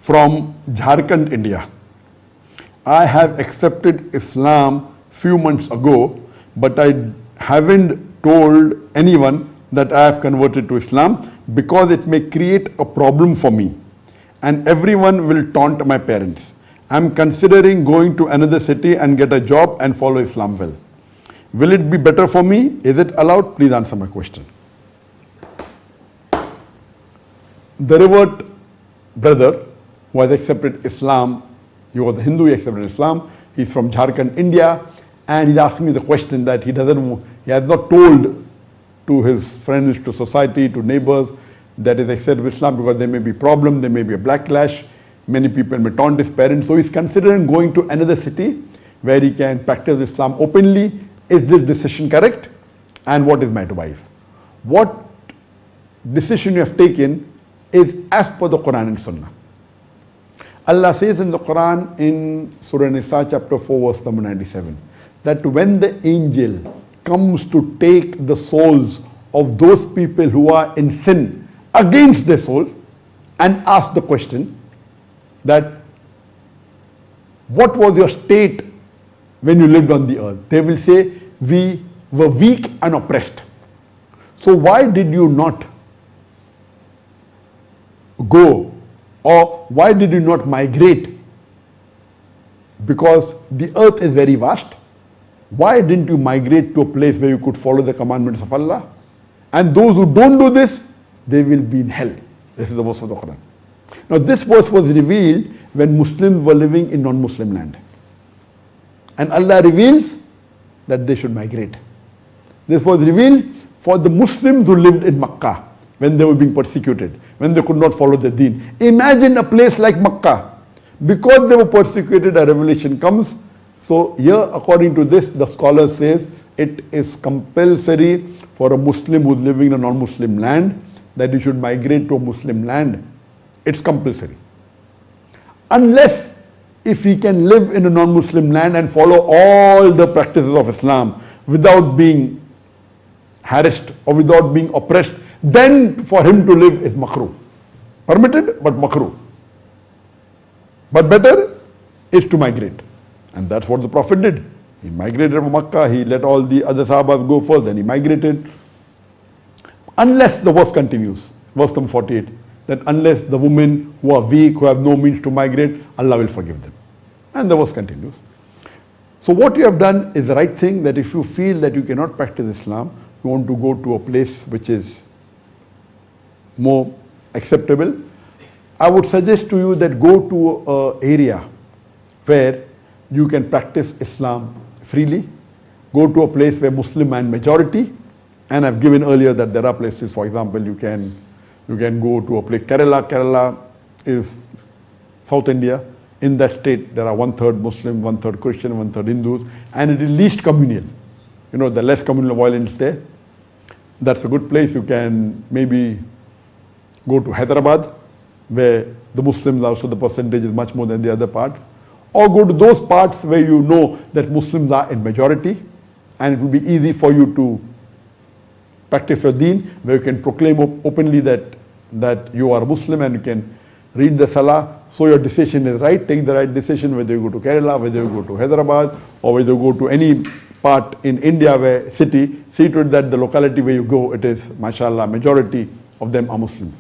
from Jharkhand, India. I have accepted Islam few months ago, but I haven't told anyone that I have converted to Islam because it may create a problem for me and everyone will taunt my parents. I'm considering going to another city and get a job and follow Islam well. Will it be better for me? Is it allowed? Please answer my question. The revert brother who has accepted Islam, he was a Hindu, he accepted Islam, he's from Jharkhand, India, and he's asking me the question that he has not told to his friends, to society, to neighbors that is accepted Islam because there may be problem, there may be a backlash, many people may taunt his parents, so he's considering going to another city where he can practice Islam openly. Is this decision correct? And what is my advice? What decision you have taken is as per the Quran and Sunnah. Allah says in the Quran in Surah Nisa chapter 4 verse number 97 that when the angel comes to take the souls of those people who are in sin against their soul and ask the question that what was your state when you lived on the earth? They will say we were weak and oppressed. So why did you not go, or why did you not migrate? Because the earth is very vast. Why didn't you migrate to a place where you could follow the commandments of Allah? And those who don't do this, they will be in hell. This is the verse of the Quran. Now this verse was revealed when Muslims were living in non-Muslim land. And Allah reveals that they should migrate. This was revealed for the Muslims who lived in Makkah when they were being persecuted, when they could not follow the deen. Imagine a place like Makkah. Because they were persecuted, a revelation comes. So here, according to this, the scholar says it is compulsory for a Muslim who is living in a non-Muslim land that he should migrate to a Muslim land. It's compulsory. Unless if he can live in a non-Muslim land and follow all the practices of Islam without being harassed or without being oppressed, then for him to live is makruh. Permitted, but makruh. But better is to migrate. And that's what the Prophet did. He migrated from Makkah, he let all the other Sahabas go first, then he migrated. Unless the verse continues, verse number 48, that unless the women who are weak, who have no means to migrate, Allah will forgive them. And the verse continues. So what you have done is the right thing, that if you feel that you cannot practice Islam, you want to go to a place which is more acceptable, I would suggest to you that go to an area where you can practice Islam freely. Go to a place where Muslim and majority, and I've given earlier that there are places, for example, you can go to a place, Kerala. Kerala is South India. In that state, there are 1/3 Muslim, 1/3 Christian, 1/3 Hindus, and it is least communal. You know, the less communal violence there. That's a good place. You can maybe go to Hyderabad, where the Muslims also, the percentage is much more than the other parts. Or go to those parts where you know that Muslims are in majority, and it will be easy for you to practice your deen, where you can proclaim openly that you are a Muslim and you can read the Salah. So your decision is right. Take the right decision, whether you go to Kerala, whether you go to Hyderabad, or whether you go to any part in India where city, see to it that the locality where you go, it is, mashallah, majority of them are Muslims.